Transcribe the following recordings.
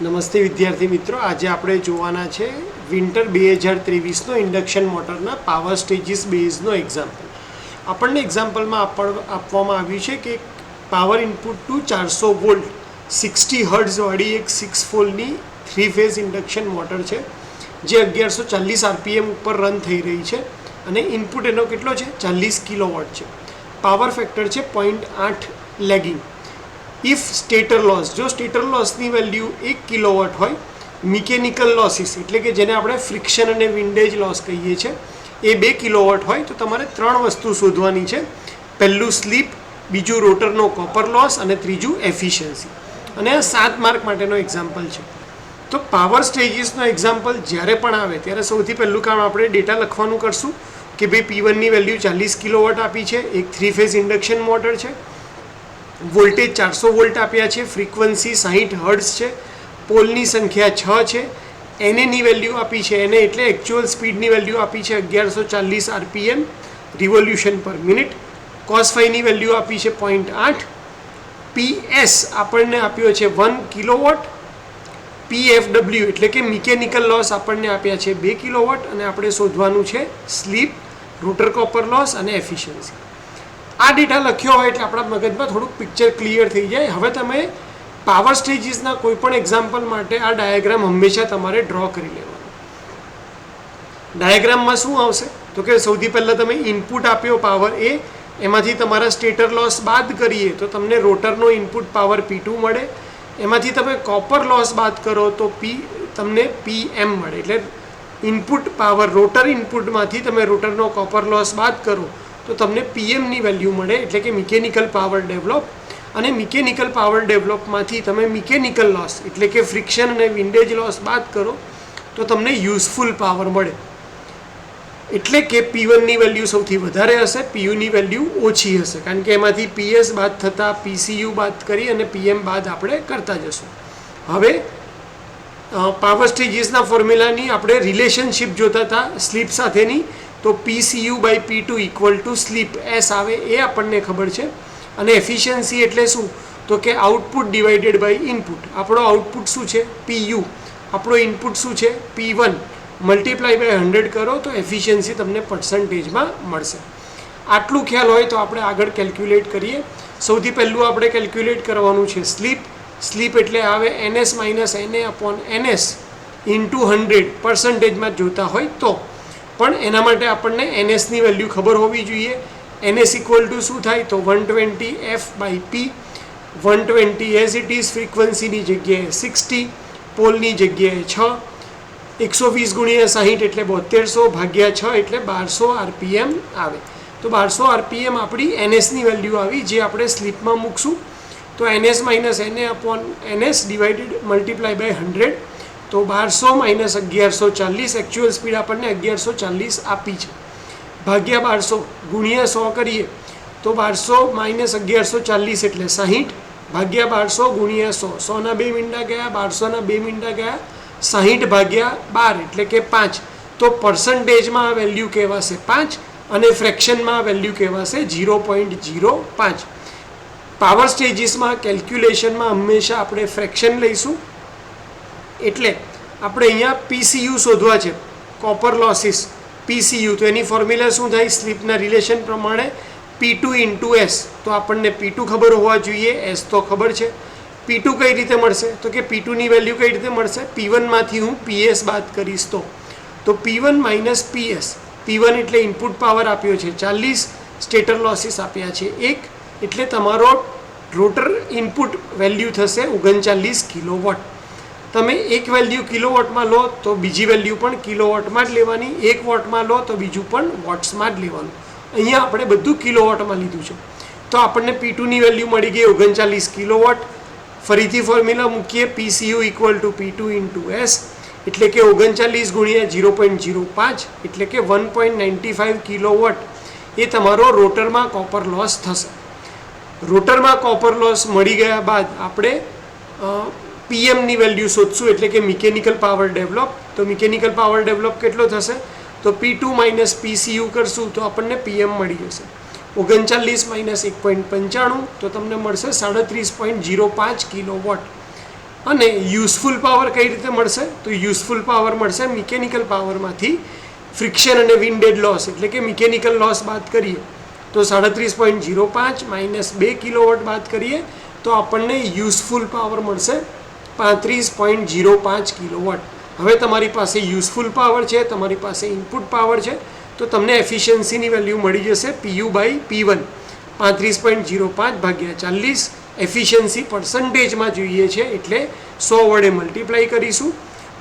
નમસ્તે વિદ્યાર્થી મિત્રો, આજે આપણે જોવાના છે વિન્ટર 2023નો ઇન્ડક્શન મોટરના પાવર સ્ટેજીસ બેઝનો એક્ઝામ્પલ. આપણને એક્ઝામ્પલમાં આપવામાં આવ્યું છે કે પાવર ઇનપુટ ટુ 400 વોલ્ટ 60 હર્ટ્ઝવાળી એક 6 પોલની 3 ફેઝ ઇન્ડક્શન મોટર છે જે 1140 RPM ઉપર રન થઈ રહી છે અને ઇનપુટ એનો કેટલો છે 40 કિલોવોટ છે. પાવર ફેક્ટર છે 0.8 લેગિંગ. ઇફ સ્ટેટર લોસ, જો સ્ટેટર લોસની વેલ્યુ 1 કિલોવોટ હોય, મિકેનિકલ લોસીસ એટલે કે જેને આપણે ફ્રિક્શન અને વિન્ડેજ લોસ કહીએ છીએ એ 2 કિલોવોટ હોય તો તમારે 3 વસ્તુ શોધવાની છે. પહેલું સ્લીપ, બીજું રોટરનો કોપર લોસ અને ત્રીજું એફિશિયન્સી. અને આ 7 માર્ક માટેનો એક્ઝામ્પલ છે. તો પાવર સ્ટેજીસનો એક્ઝામ્પલ જ્યારે પણ આવે ત્યારે સૌથી પહેલું કામ આપણે ડેટા લખવાનું કરશું કે ભાઈ P1ની વેલ્યુ 40 કિલોવોટ આપી છે, એક 3 ફેઝ ઇન્ડક્શન મોટર છે, વોલ્ટેજ 400 વોલ્ટ આપ્યા છે, ફ્રીક્વન્સી 60 હર્ટ્ઝ છે, પોલની સંખ્યા 6 છે, એની વેલ્યુ આપી છે, એને એટલે એકચ્યુઅલ સ્પીડની વેલ્યુ આપી છે 1140 RPM revolution per minute, cos ફાઈની વેલ્યુ આપી છે 0.8, PS આપણને આપ્યો છે 1 કિલોવોટ, PFW એટલે કે મિકેનિકલ લોસ આપણને આપ્યા છે 2 કિલોવોટ અને આપણે શોધવાનું છે સ્લીપ, રોટર કોપર લોસ અને એફિશિયન્સી. આ ડેટા લખ્યો હોય એટલે આપણા મગજમાં થોડુંક પિક્ચર ક્લિયર થઈ જાય. હવે તમે પાવર સ્ટેજીસના કોઈ પણ એક્ઝામ્પલ માટે આ ડાયાગ્રામ હંમેશા તમારે ડ્રો કરી લેવાનો. ડાયાગ્રામમાં શું આવશે તો કે સૌથી પહેલાં તમે ઇનપુટ આપ્યો પાવર એ, એમાંથી તમારા સ્ટેટર લોસ બાદ કરીએ તો તમને રોટરનો ઇનપુટ પાવર P2 મળે, એમાંથી તમે કોપર લોસ બાદ કરો તો તમને PM મળે. એટલે ઇનપુટ પાવર રોટર ઇનપુટમાંથી તમે રોટરનો કોપર લોસ બાદ કરો તો તમને PMની વેલ્યુ મળે, એટલે કે મિકેનિકલ પાવર ડેવલપ. અને મિકેનિકલ પાવર ડેવલપમાંથી તમે મિકેનિકલ લોસ એટલે કે ફ્રિક્શન અને વિન્ડેજ લોસ બાદ કરો તો તમને યુઝફુલ પાવર મળે. એટલે કે P1ની વેલ્યુ સૌથી વધારે હશે, PUની વેલ્યુ ઓછી હશે, કારણ કે એમાંથી PS બાદ થતાં PCU બાદ કરી અને PM બાદ આપણે કરતા જશું. હવે પાવર સ્ટેજીસના ફોર્મ્યુલાની આપણે રિલેશનશિપ જોતા હતા સ્લીપ સાથેની, તો PCU by P2 equal to slip S આવે એ આપણને ખબર છે. અને એફિશિયન્સી એટલે શું તો કે આઉટપુટ ડિવાઇડેડ બાય ઇનપુટ. આપણો આઉટપુટ શું છે PU, આપણો ઇનપુટ શું છે P1, મલ્ટીપ્લાય બાય 100 કરો તો એફિશિયન્સી તમને પર્સન્ટેજમાં મળશે. આટલું ખ્યાલ હોય તો આપણે આગળ કેલ્ક્યુલેટ કરીએ. સૌથી પહેલું આપણે કેલ્ક્યુલેટ કરવાનું છે સ્લીપ. સ્લીપ એટલે આવે NS minus NA upon NS into 100 પર્સન્ટેજમાં જોતા હોય તો. પણ એના માટે આપણને NSની વેલ્યુ ખબર હોવી જોઈએ. NS ઇક્વલ ટુ શું થાય તો 120 F by P. 120 as it is, ફ્રીક્વન્સીની જગ્યાએ 60, પોલની જગ્યાએ 6, 120 ગુણ્યા 60 એટલે 7200 ભાગ્યા 6 એટલે 1200 RPM આવે. તો 1200 RPM આપણી NSની વેલ્યુ આવી, જે આપણે સ્લીપમાં મૂકશું તો NS minus NA upon NS divided multiply by 100, તો 1200 માઇનસ 1140, એકચ્યુઅલ સ્પીડ આપણને 1140 આપી છે, ભાગ્યા 1200 ગુણ્યા 100 કરીએ તો 1200 માઇનસ 1140 એટલે 60, ભાગ્યા 1200 ગુણ્યા 100, 100ના 2 મીંડા ગયા, 1200ના 2 મીંડા ગયા, 60 ભાગ્યા 12 એટલે કે 5. તો પર્સન્ટેજમાં આ વેલ્યુ કહેવાશે 5 અને ફ્રેક્શનમાં આ વેલ્યુ કહેવાશે 0.05. પાવર સ્ટેજીસમાં કેલ્ક્યુલેશનમાં હંમેશા આપણે ફ્રેક્શન લઈશું. એટલે આપણે અહીંયા PCU શોધવા છે, કોપર લોસીસ PCU. તો એની ફોર્મ્યુલા શું થાય સ્લીપના રિલેશન પ્રમાણે P2 ઇન્ટુ S. તો આપણને P2 ખબર હોવા જોઈએ, S તો ખબર છે. P2 કઈ રીતે મળશે તો કે P2ની વેલ્યુ કઈ રીતે મળશે, P1માંથી હું PS બાદ કરીશ તો P1 માઇનસ PS. P1 એટલે ઇનપુટ પાવર આપ્યો છે 40, સ્ટેટર લોસીસ આપ્યા છે 1, એટલે તમારો રોટર ઇનપુટ વેલ્યુ થશે 39 કિલોવોટ. તમે એક વેલ્યુ કિલોવોટમાં લો તો બીજી વેલ્યુ પણ કિલોવોટમાં જ લેવાની, 1 વોટમાં લો તો બીજું પણ વોટ્સમાં જ લેવાનું. અહીંયા આપણે બધું કિલોવોટમાં લીધું છે. તો આપણને P2ની વેલ્યુ મળી ગઈ 39 કિલોવોટ. ફરીથી ફોર્મ્યુલા મૂકીએ, PCU equal to P2 into S એટલે કે 39 ગુણ્યા 0.05 એટલે કે 1.95 કિલોવોટ એ તમારો રોટરમાં કોપર લોસ થશે. રોટરમાં કોપર લોસ મળી ગયા બાદ આપણે PMની વેલ્યુ શોધશું, એટલે કે મિકેનિકલ પાવર ડેવલપ. તો મિકેનિકલ પાવર ડેવલપ કેટલો થશે તો P2 માઇનસ PCU કરશું તો આપણને PM મળી જશે. 39 માઇનસ 1.95 તો તમને મળશે 37.05 કિલોવોટ. અને યુઝફુલ પાવર કઈ રીતે મળશે? તો યુઝફુલ પાવર મળશે મિકેનિકલ પાવરમાંથી ફ્રિક્શન અને વિન્ડ ડેડ લોસ એટલે કે મિકેનિકલ લોસ બાદ કરીએ તો 37.05 માઇનસ 2 કિલોવોટ બાદ કરીએ તો આપણને યુઝફુલ પાવર મળશે 35.05 કિલોવોટ. હવે તમારી પાસે યુઝફુલ પાવર છે, તમારી પાસે ઇનપુટ પાવર છે, તો તમને એફિશિયન્સીની વેલ્યુ મળી જશે PU/P1 35.05 ભાગ્યા 40. એફિશિયન્સી પર્સન્ટેજમાં જોઈએ છે એટલે 100 વડે મલ્ટીપ્લાય કરીશું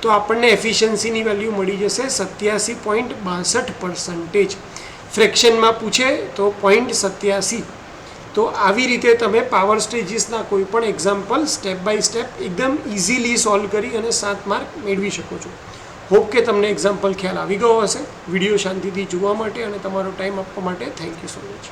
તો આપણને એફિશિયન્સીની વેલ્યુ મળી જશે 87.62%. ફ્રેક્શનમાં પૂછે તો 0.87. તો આવી રીતે તમે પાવર સ્ટેજીસના કોઈ પણ એક્ઝામ્પલ સ્ટેપ બાય સ્ટેપ એકદમ ઇઝીલી સોલ્વ કરી અને 7 માર્ક મેળવી શકો છો. હોપ કે તમને એક્ઝામ્પલ ખ્યાલ આવી ગયો હશે. વિડીયો શાંતિથી જોવા માટે અને તમારો ટાઈમ આપવા માટે થેન્ક યુ સો મચ.